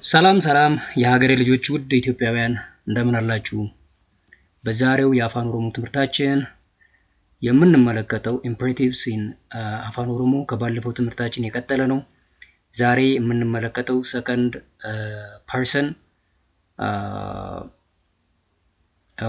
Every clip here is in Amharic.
ሰላም የሀገሬ ልጆች ውድ ኢትዮጵያውያን እንደምን አላችሁ? በዛሬው የአፋን ኦሮሞ ትምህርታችን የምንመለከተው ኢምፐሬቲቭስ ኢን አፋን ኦሮሞ ከባለፈው ትምህርታችን የቀጠለ ነው። ዛሬ የምንመለከተው ሰከንድ ፐርሰን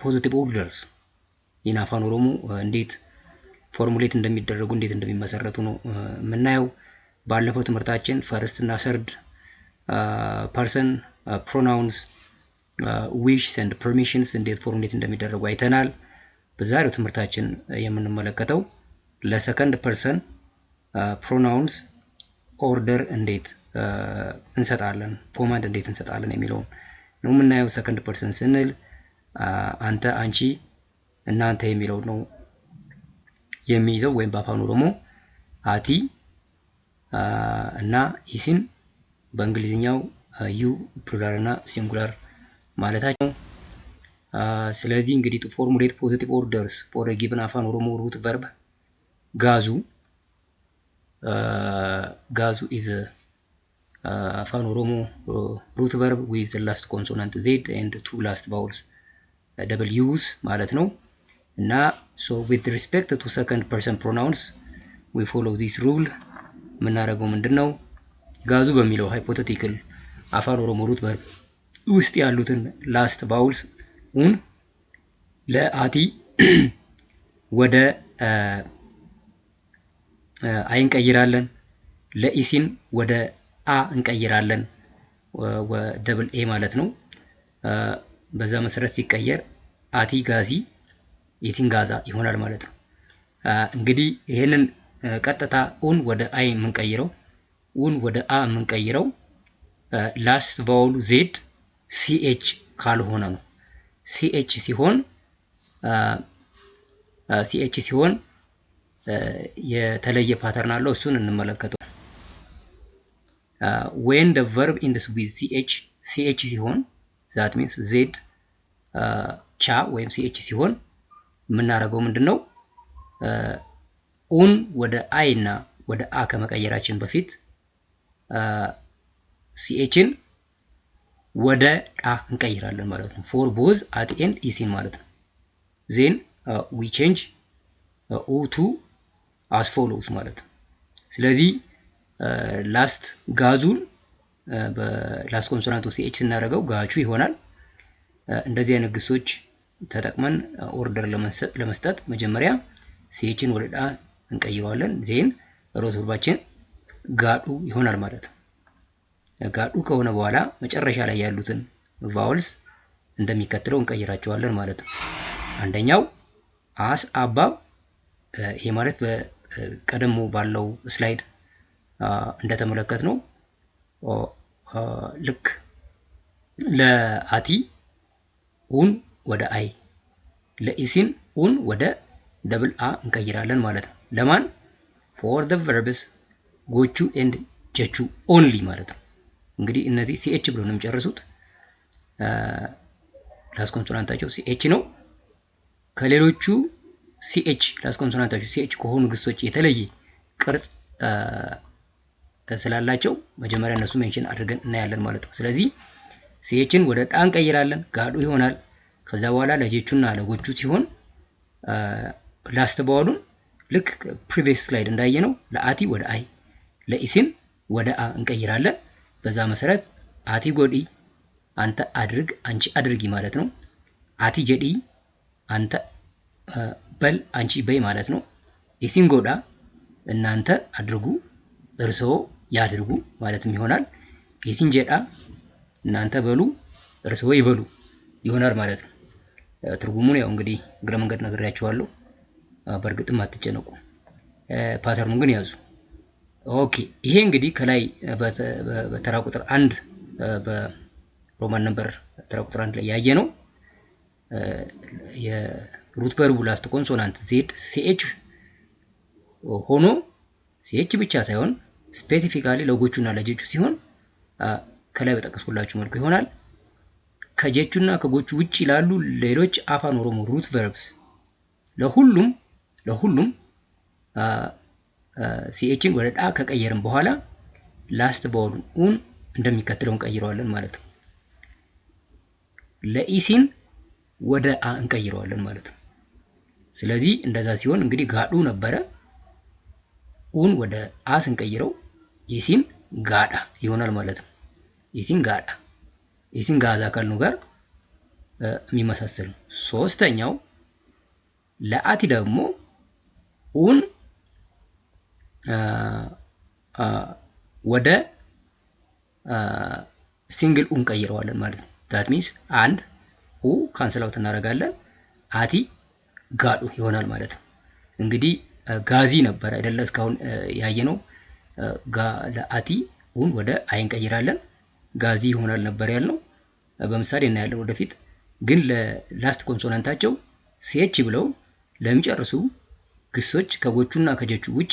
ፖዚቲቭ ኦርደርስ ኢን አፋን ኦሮሞ እንዴት ፎርሙሌት እንደሚደረጉ እንዴት እንደሚመሰረቱ ነው የምናየው። ባለፈው ትምህርታችን ፈርስት እና ሰርድ person pronouns wishes and permissions እንዴት ፎርሙሌት እንደሚደረጉ አይተናል። በዛሬው ትምህርታችን የምንመለከተው ለሰከንድ ፐርሰን pronouns ኦርደር እንዴት እንሰጣለን፣ ኮማንድ እንዴት እንሰጣለን የሚለውን ነው የምናየው። ሰከንድ ፐርሰን ስንል አንተ፣ አንቺ፣ እናንተ የሚለው ነው የሚይዘው ወይም በአፋን ኦሮሞ አቲ እና ኢሲን በእንግሊዝኛው ዩ ፕሉራል እና ሲንጉላር ማለታቸው። ስለዚህ እንግዲህ to formulate positive orders for a given አፋን ኦሮሞ root verb ጋዙ is አፋን ኦሮሞ root verb with the last consonant z and two last vowels w's ማለት ነው። እና so with respect to second person pronouns we follow this rule። የምናደርገው ምንድነው? ጋዙ በሚለው ሃይፖቴቲካል አፋን ኦሮሞ ሩት ቨርብ ውስጥ ያሉትን ላስት ቫውልስ ኡን ለአቲ ወደ አይ እንቀይራለን፣ ለኢሲን ወደ አ እንቀይራለን፣ ደብል ኤ ማለት ነው። በዛ መሰረት ሲቀየር አቲ ጋዚ፣ ኢሲን ጋዛ ይሆናል ማለት ነው። እንግዲህ ይሄንን ቀጥታ ኡን ወደ አይ የምንቀይረው ኡን ወደ አ የምንቀይረው ላስት ቫውል ዜድ ሲኤች ካልሆነ ነው። ሲኤች ሲሆን የተለየ ፓተርን አለው። እሱን እንመለከተው። when the verb ends with ch ሲሆን that means z ቻ ወይም ch ሲሆን የምናደርገው ምንድነው? ኡን ወደ አይ እና ወደ አ ከመቀየራችን በፊት ሲኤችን ወደ አ እንቀይራለን ማለት ነው። for both at and ኢሲን ማለት ነው። then we change o to as follows ማለት ነው። ስለዚህ ላስት ጋዙን በላስት ኮንሶናንቱ ሲኤች ስናደርገው ጋቹ ይሆናል። እንደዚህ አይነት ግሶች ተጠቅመን ኦርደር ለመስጠት መጀመሪያ ሲኤችን ወደ አ እንቀይረዋለን። ዜን ሮት ቨርባችን ጋዱ ይሆናል ማለት ነው። ጋዱ ከሆነ በኋላ መጨረሻ ላይ ያሉትን ቫውልስ እንደሚከተለው እንቀይራቸዋለን ማለት ነው። አንደኛው አስ አባብ፣ ይሄ ማለት በቀደሙ ባለው ስላይድ እንደተመለከትነው ልክ ለአቲ ኡን ወደ አይ፣ ለኢሲን ኡን ወደ ደብል አ እንቀይራለን ማለት ነው። ለማን? for the verbs ጎቹ and ጀቹ only ማለት ነው። እንግዲህ እነዚህ ሲኤች ብሎ ነው የሚጨርሱት። ላስ ኮንሶናንታቸው ሲኤች ነው። ከሌሎቹ ሲኤች ላስ ኮንሶናንታቸው ሲኤች ከሆኑ ግሶች የተለየ ቅርጽ ስላላቸው መጀመሪያ እነሱ ሜንሽን አድርገን እናያለን ማለት ነው። ስለዚህ ሲኤችን ወደ ዳ እንቀይራለን፣ ጋዱ ይሆናል። ከዛ በኋላ ለጀቹና ለጎቹ ሲሆን ላስት ባውሉን ልክ ፕሪቪየስ ስላይድ እንዳየነው ለአቲ ወደ አይ፣ ለኢሲን ወደ አ እንቀይራለን። በዛ መሰረት አቲ ጎዲ፣ አንተ አድርግ፣ አንቺ አድርጊ ማለት ነው። አቲ ጀዲ፣ አንተ በል፣ አንቺ በይ ማለት ነው። ኢሲን ጎዳ፣ እናንተ አድርጉ፣ እርስዎ ያድርጉ ማለትም ይሆናል። ኢሲን ጀዳ፣ እናንተ በሉ፣ እርስዎ ይበሉ ይሆናል ማለት ነው። ትርጉሙን ያው እንግዲህ እግረ መንገድ ነግሬያችኋለሁ። በእርግጥም አትጨነቁ፣ ፓተርኑን ግን ያዙ። ኦኬ፣ ይሄ እንግዲህ ከላይ በተራ ቁጥር 1 በሮማን ነምበር ተራ ቁጥር 1 ላይ ያየ ነው። የሩት ቨርቡ ላስት ኮንሶናንት ዜድ ሲኤች ሆኖ ሲኤች ብቻ ሳይሆን ስፔሲፊካሊ ለጎቹና ለጀቹ ሲሆን ከላይ በጠቀስኩላችሁ መልኩ ይሆናል። ከጀቹና ከጎቹ ውጪ ላሉ ሌሎች አፋን ኦሮሞ ሩት ቨርብስ ለሁሉም ሲኤችን ወደ ዳ ከቀየርን በኋላ ላስት ባውሉን ኡን እንደሚከተለው እንቀይረዋለን ማለት ነው። ለኢሲን ወደ አ እንቀይረዋለን ማለት ነው። ስለዚህ እንደዛ ሲሆን እንግዲህ ጋዱ ነበረ ኡን ወደ አ ስንቀይረው ኢሲን ጋዳ ይሆናል ማለት ነው። ኢሲን ጋዳ ኢሲን ጋዛ ካልነው ጋር የሚመሳሰል ነው። ሶስተኛው ለአቲ ደግሞ ኡን ወደ ሲንግል ኡን ቀይረዋለን ማለት ነው። ዛት ሚንስ አንድ ኡ ካንሰል አውት እናደርጋለን አቲ ጋዱ ይሆናል ማለት ነው። እንግዲህ ጋዚ ነበር አይደለ እስካሁን ያየነው ለአቲ ኡን ወደ አይ እንቀይራለን ጋዚ ይሆናል ነበር ያልነው። በምሳሌ እናያለን ወደፊት። ግን ለላስት ኮንሶናንታቸው ሲኤች ብለው ለሚጨርሱ ግሶች ከጎቹና ከጀቹ ውጪ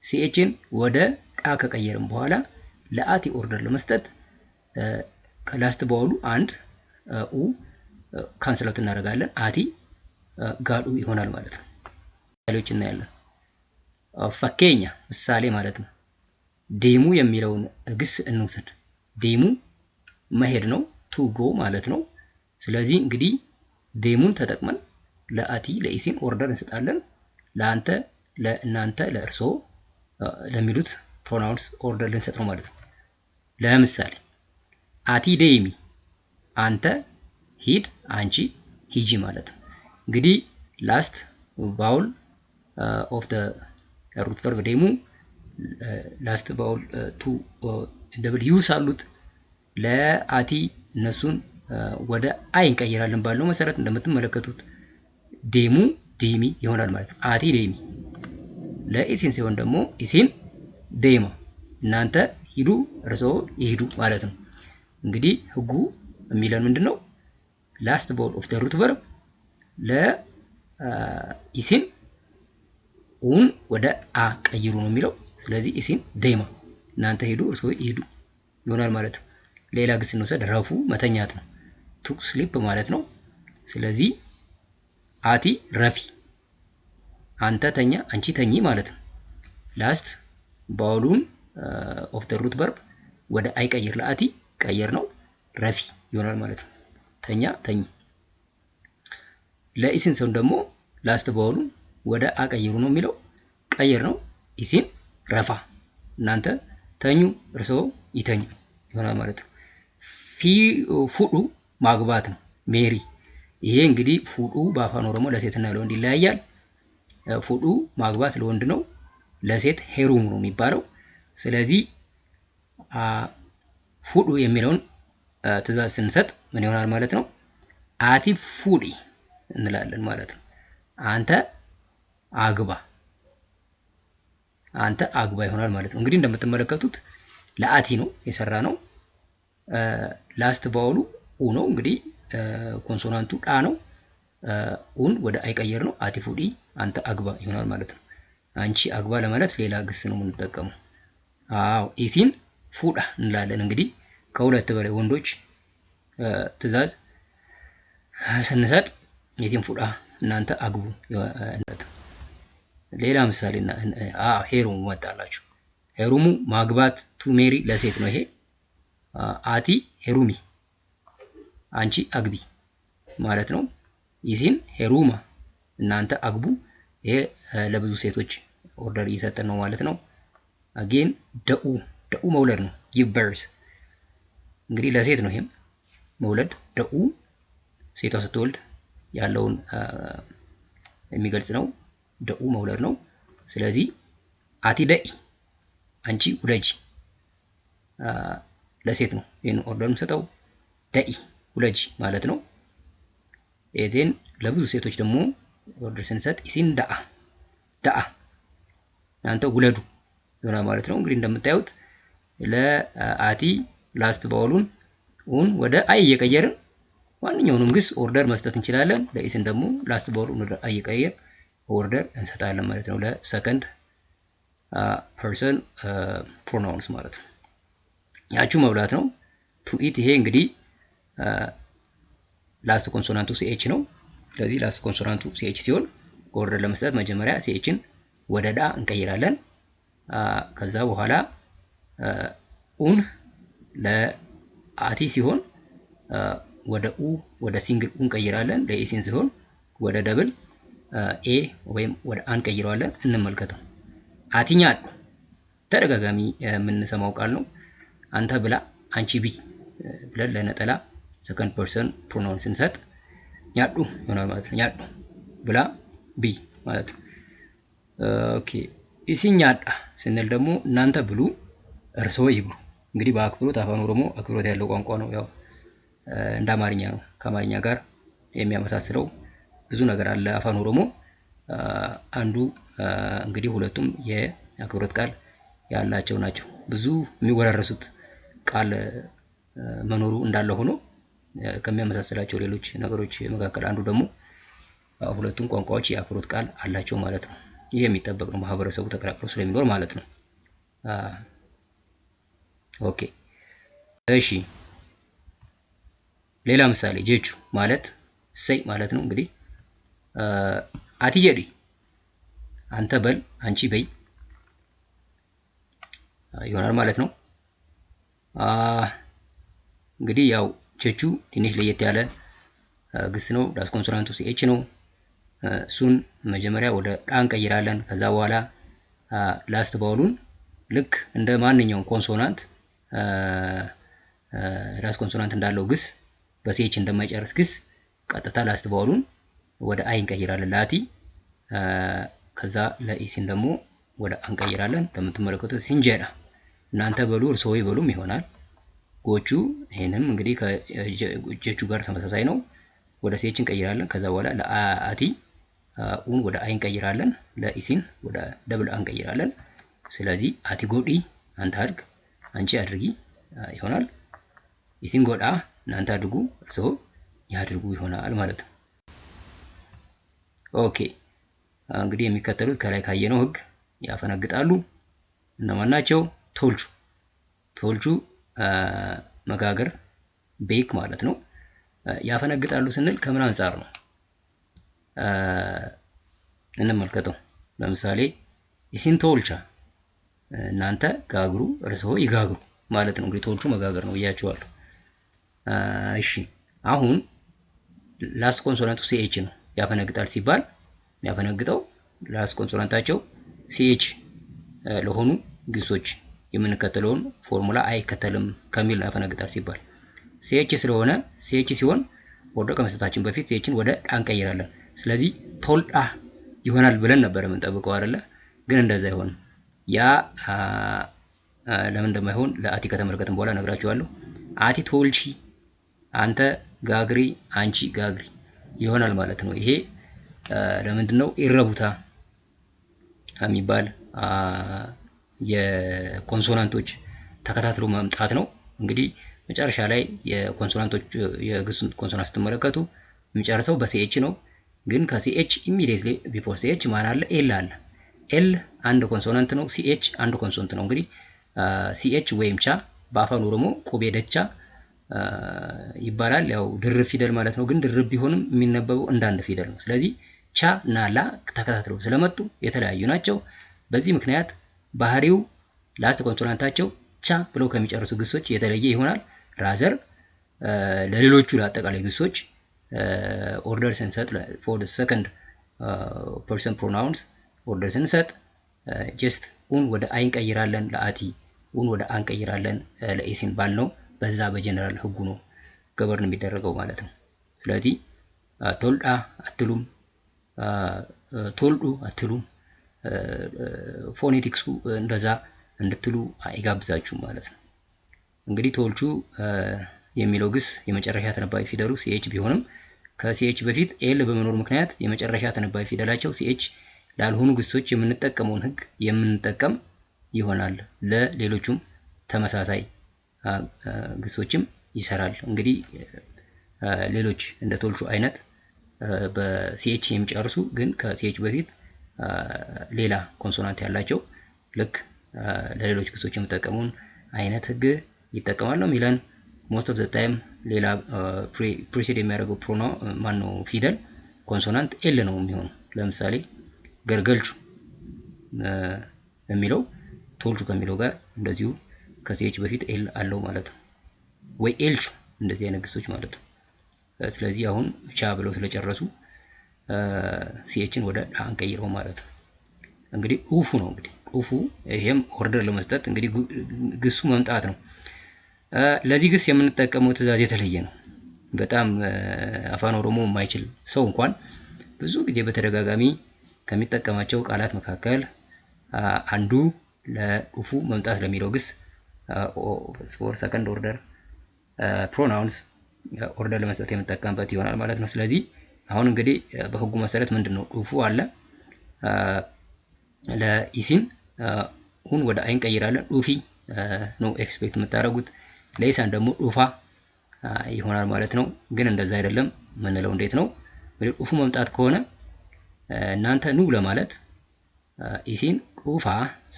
ሲኤችን ወደ ጣ ከቀየርን በኋላ ለአቲ ኦርደር ለመስጠት ከላስት ባውሉ አንድ ኡ ካንሰል አውት እናደርጋለን አቲ ጋዱ ይሆናል ማለት ነው። ምሳሌዎች እናያለን። ፈኬኛ ምሳሌ ማለት ነው። ዴሙ የሚለውን ግስ እንውሰድ። ዴሙ መሄድ ነው ቱ ጎ ማለት ነው። ስለዚህ እንግዲህ ዴሙን ተጠቅመን ለአቲ ለኢሲን ኦርደር እንሰጣለን። ለአንተ፣ ለእናንተ፣ ለእርሶ ለሚሉት ፕሮናውንስ ኦርደር ልንሰጥ ነው ማለት ነው። ለምሳሌ አቲ ዴሚ አንተ ሂድ፣ አንቺ ሂጂ ማለት ነው። እንግዲህ ላስት ባውል ኦፍ ዘ ሩት ቨርብ ዴሙ ላስት ባውል ቱ ደብል ዩስ አሉት። ለአቲ እነሱን ወደ አይ እንቀይራለን ባለው መሰረት እንደምትመለከቱት ዴሙ ዴሚ ይሆናል ማለት ነው። አቲ ዴሚ። ለኢሲን ሲሆን ደግሞ ኢሲን ዴማ እናንተ ሂዱ፣ እርስዎ ይሂዱ ማለት ነው። እንግዲህ ህጉ የሚለን ምንድነው? ላስት ባውል ኦፍ ዘ ሩት ቨርብ ለኢሲን ኡን ወደ አ ቀይሩ ነው የሚለው። ስለዚህ ኢሲን ዴማ እናንተ ሂዱ፣ እርስዎ ይሂዱ ይሆናል ማለት ነው። ሌላ ግስ እንውሰድ። ረፉ መተኛት ነው። ቱ ስሊፕ ማለት ነው። ስለዚህ አቲ ረፊ አንተ ተኛ፣ አንቺ ተኚ ማለት ነው። ላስት ባውሉን ኦፍ ዘ ሩት ቨርብ ወደ አይ ቀይር፣ ለአቲ ቀየር ነው ረፊ ይሆናል ማለት ነው። ተኛ፣ ተኚ። ለኢሲን ሰው ደግሞ ላስት ባውሉን ወደ አ ቀይሩ ነው የሚለው። ቀየር ነው ኢሲን ረፋ እናንተ ተኙ፣ እርስዎ ይተኙ ይሆናል ማለት ነው። ፉዱ ማግባት ነው። ሜሪ። ይሄ እንግዲህ ፉዱ በአፋን ኦሮሞ ለሴትና ለወንድ ይለያያል። ፉዱ ማግባት ለወንድ ነው፣ ለሴት ሄሩሙ ነው የሚባለው። ስለዚህ ፉዱ የሚለውን ትዕዛዝ ስንሰጥ ምን ይሆናል ማለት ነው? አቲ ፉዲ እንላለን ማለት ነው። አንተ አግባ፣ አንተ አግባ ይሆናል ማለት ነው። እንግዲህ እንደምትመለከቱት ለአቲ ነው የሰራ ነው። ላስት ባውሉ ኡ ነው። እንግዲህ ኮንሶናንቱ ጣ ነው። ኡን ወደ አይ ቀየር ነው። አቲ ፉዲ አንተ አግባ ይሆናል ማለት ነው። አንቺ አግባ ለማለት ሌላ ግስ ነው የምንጠቀመው። አዎ ኢሲን ፉዳ እንላለን። እንግዲህ ከሁለት በላይ ወንዶች ትዕዛዝ ስንሰጥ ኢሲን ፉዳ እናንተ አግቡ ማለት ነው። ሌላ ምሳሌ ሄሩሙ መጣላችሁ። ሄሩሙ ማግባት ቱ ሜሪ ለሴት ነው ይሄ። አቲ ሄሩሚ አንቺ አግቢ ማለት ነው። ኢሲን ሄሩማ እናንተ አግቡ። ይሄ ለብዙ ሴቶች ኦርደር እየሰጠን ነው ማለት ነው። አጌን ደኡ መውለድ ነው። ጊቭ በርዝ እንግዲህ ለሴት ነው ይሄም መውለድ። ደኡ ሴቷ ስትወልድ ያለውን የሚገልጽ ነው። ደኡ መውለድ ነው። ስለዚህ አቲ ደኢ አንቺ ውለጂ ለሴት ነው ይሄን ኦርደር የምሰጠው። ደኢ ውለጂ ማለት ነው። ይሄን ለብዙ ሴቶች ደግሞ ኦርደር ስንሰጥ ኢሲን ዳአ እናንተ ውለዱ ይሆናል ማለት ነው። እንግዲህ እንደምታዩት ለአቲ ላስት ባውሉን ኡን ወደ አይ እየቀየርን ማንኛውንም ግስ ኦርደር መስጠት እንችላለን። ለኢሲን ደግሞ ላስት ባውሉን ወደ አይ እየቀየር ኦርደር እንሰጣለን ማለት ነው። ለሰከንድ ፐርሰን ፕሮናውንስ ማለት ነው። ያችሁ መብላት ነው። ቱ ኢት ይሄ እንግዲህ ላስት ኮንሶናንቱ ሲኤች ነው። ስለዚህ ላስት ኮንሶናንቱ ሲኤች ሲሆን ኦርደር ለመስጠት መጀመሪያ ሲኤችን ወደ ዳ እንቀይራለን። ከዛ በኋላ ኡን ለአቲ ሲሆን ወደ ኡ ወደ ሲንግል ኡን ቀይራለን። ለኢሲን ሲሆን ወደ ደብል ኤ ወይም ወደ አን ቀይረዋለን። እንመልከተው። አቲኛዱ ተደጋጋሚ የምንሰማው ቃል ነው። አንተ ብላ አንቺ ቢ ብለን ለነጠላ ሰከንድ ፐርሰን ፕሮናውንስ ስንሰጥ ኛዱ ይሆናል ማለት ነው። ኛዱ ብላ ቢ ማለት ነው። ኦኬ ኢሲኛዳ ስንል ደግሞ እናንተ ብሉ እርስዎ ይብሉ። እንግዲህ በአክብሮት አፋን ኦሮሞ አክብሮት ያለው ቋንቋ ነው። ያው እንደ አማርኛ ነው። ከአማርኛ ጋር የሚያመሳስለው ብዙ ነገር አለ አፋን ኦሮሞ። አንዱ እንግዲህ ሁለቱም የአክብሮት ቃል ያላቸው ናቸው። ብዙ የሚወራረሱት ቃል መኖሩ እንዳለ ሆኖ ከሚያመሳስላቸው ሌሎች ነገሮች መካከል አንዱ ደግሞ ሁለቱም ቋንቋዎች የአክብሮት ቃል አላቸው ማለት ነው። ይሄ የሚጠበቅ ነው፣ ማህበረሰቡ ተቀላቅሎ ስለሚኖር ማለት ነው። ኦኬ እሺ፣ ሌላ ምሳሌ ጀቹ ማለት ሰይ ማለት ነው። እንግዲህ አትየዲ አንተ በል አንቺ በይ ይሆናል ማለት ነው። እንግዲህ ያው ጀቹ ትንሽ ለየት ያለ ግስ ነው። ላስ ኮንሶናንቱ ሲኤች ነው። እሱን መጀመሪያ ወደ ዳን ቀይራለን። ከዛ በኋላ ላስት ባውሉን ልክ እንደ ማንኛውም ኮንሶናንት ላስ ኮንሶናንት እንዳለው ግስ በሲኤች እንደማይጨርስ ግስ ቀጥታ ላስት ባውሉን ወደ አይ እንቀይራለን ለአቲ። ከዛ ለኢሲን ደግሞ ወደ አንቀይራለን። እንደምትመለከቱት ሲንጀራ እናንተ በሉ እርስዎ ይበሉም ይሆናል። ጎቹ ይሄንም እንግዲህ ከጀቹ ጋር ተመሳሳይ ነው። ወደ ሲኤች እንቀይራለን። ከዛ በኋላ ለአቲ ኡን ወደ አይ እንቀይራለን። ለኢሲን ወደ ደብል አንቀይራለን። ስለዚህ አቲ ጎዲ አንተ አድርግ፣ አንቺ አድርጊ ይሆናል። ኢሲን ጎዳ እናንተ አድርጉ፣ እርስዎ ያድርጉ ይሆናል ማለት ነው። ኦኬ እንግዲህ የሚከተሉት ከላይ ካየነው ህግ ያፈነግጣሉ። እነማን ናቸው? ቶልቹ ቶልቹ መጋገር ቤክ ማለት ነው። ያፈነግጣሉ ስንል ከምን አንፃር ነው? እንመልከተው። ለምሳሌ ኢሲን ቶልቻ እናንተ ጋግሩ እርስዎ ይጋግሩ ማለት ነው። እንግዲህ ቶልቹ መጋገር ነው ብያችኋለሁ። እሺ አሁን ላስት ኮንሶናንቱ ሲኤች ነው። ያፈነግጣል ሲባል ያፈነግጠው ላስት ኮንሶናንታቸው ሲኤች ለሆኑ ግሶች የምንከተለውን ፎርሙላ አይከተልም ከሚል ያፈነግጣል ሲባል ሲኤች ስለሆነ ሲኤች ሲሆን ወደ ከመስጠታችን በፊት ሲኤችን ወደ ዳን ቀይራለን። ስለዚህ ቶልዳ ይሆናል ብለን ነበር የምንጠብቀው አይደለ? ግን እንደዛ አይሆንም። ያ ለምን እንደማይሆን ለአቲ ከተመለከትን በኋላ ነግራችኋለሁ። አቲ ቶልቺ አንተ ጋግሪ፣ አንቺ ጋግሪ ይሆናል ማለት ነው። ይሄ ለምንድነው ኢረቡታ የሚባል የኮንሶናንቶች ተከታትሎ መምጣት ነው። እንግዲህ መጨረሻ ላይ የኮንሶናንቶች የግሱን ኮንሶናንት ስትመለከቱ የሚጨርሰው በሲኤች ነው። ግን ከሲኤች ኢሚዲየትሊ ቢፎር ሲኤች ማን አለ? ኤል አለ። ኤል አንድ ኮንሶናንት ነው። ሲኤች አንድ ኮንሶናንት ነው። እንግዲህ ሲኤች ወይም ቻ በአፋን ኦሮሞ ቁቤ ደቻ ይባላል። ያው ድርብ ፊደል ማለት ነው። ግን ድርብ ቢሆንም የሚነበበው እንደ አንድ ፊደል ነው። ስለዚህ ቻ እና ላ ተከታትለው ስለመጡ የተለያዩ ናቸው። በዚህ ምክንያት ባህሪው ላስት ኮንሶናንታቸው ቻ ብለው ከሚጨርሱ ግሶች የተለየ ይሆናል። ራዘር ለሌሎቹ ለአጠቃላይ ግሶች ኦርደር ስንሰጥ ፎር ሰከንድ ፐርሰን ፕሮናውንስ ኦርደር ስንሰጥ ጀስት ኡን ወደ አይ እንቀይራለን፣ ለአቲ ኡን ወደ አን እንቀይራለን ለኢሲን ባልነው በዛ በጀነራል ህጉ ነው ገበርን የሚደረገው ማለት ነው። ስለዚህ ቶልዳ አትሉም፣ ቶልዱ አትሉም። ፎኔቲክሱ እንደዛ እንድትሉ አይጋብዛችሁም ማለት ነው። እንግዲህ ቶልቹ የሚለው ግስ የመጨረሻ ተነባቢ ፊደሉ ሲኤች ቢሆንም ከሲኤች በፊት ኤል በመኖር ምክንያት የመጨረሻ ተነባቢ ፊደላቸው ሲኤች ላልሆኑ ግሶች የምንጠቀመውን ህግ የምንጠቀም ይሆናል። ለሌሎቹም ተመሳሳይ ግሶችም ይሰራል። እንግዲህ ሌሎች እንደ ቶልቹ አይነት በሲኤች የሚጨርሱ ግን ከሲኤች በፊት ሌላ ኮንሶናንት ያላቸው ልክ ለሌሎች ግሶች የምንጠቀመውን አይነት ህግ ይጠቀማል ነው የሚለን። ሞስት ኦፍ ዘ ታይም ሌላ ፕሪሲድ የሚያደርገው ማነው ፊደል ኮንሶናንት ኤል ነው የሚሆነው። ለምሳሌ ገርገልቹ የሚለው ቶልቹ ከሚለው ጋር እንደዚሁ ከሲኤች በፊት ኤል አለው ማለት ነው። ወይ ኤልቹ እንደዚህ አይነት ግሶች ማለት ነው። ስለዚህ አሁን ቻ ብለው ስለጨረሱ ሲኤችን ወደ ዳ እንቀይረው ማለት ነው። እንግዲህ ኡፉ ነው እንግዲህ ኡፉ። ይሄም ኦርደር ለመስጠት እንግዲህ ግሱ መምጣት ነው። ለዚህ ግስ የምንጠቀመው ትዕዛዝ የተለየ ነው። በጣም አፋን ኦሮሞ የማይችል ሰው እንኳን ብዙ ጊዜ በተደጋጋሚ ከሚጠቀማቸው ቃላት መካከል አንዱ ለኡፉ መምጣት ለሚለው ግስ ፎር ሰከንድ ኦርደር ፕሮናውንስ ኦርደር ለመስጠት የምንጠቀምበት ይሆናል ማለት ነው። ስለዚህ አሁን እንግዲህ በህጉ መሰረት ምንድነው ኡፉ አለ ለኢሲን ሁን ወደ አይን ቀይራለን ኡፊ ነው ኤክስፔክት የምታደርጉት። ለኢሳን ደግሞ ኡፋ ይሆናል ማለት ነው። ግን እንደዛ አይደለም ምንለው እንዴት ነው? እንግዲህ ኡፉ መምጣት ከሆነ እናንተ ኑ ለማለት ኢሲን ኡፋ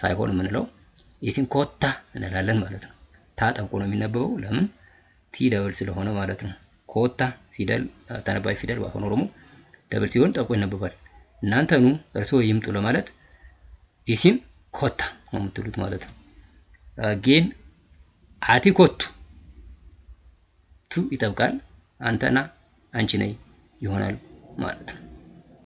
ሳይሆን ምንለው ኢሲን ኮታ እንላለን ማለት ነው። ታጠብቆ ነው የሚነበበው ለምን ቲ ደብል ስለሆነ ማለት ነው። ኮታ ፊደል ተነባቢ ፊደል በአፋን ኦሮሞ ደብል ሲሆን ጠብቆ ይነበባል። እናንተ ኑ እርሶ ይምጡ ለማለት ኢሲን ኮታ ነው የምትሉት ማለት ነው። ጌን አቲ ኮቱ ቱ ይጠብቃል። አንተና አንቺ ነይ ይሆናል ማለት ነው።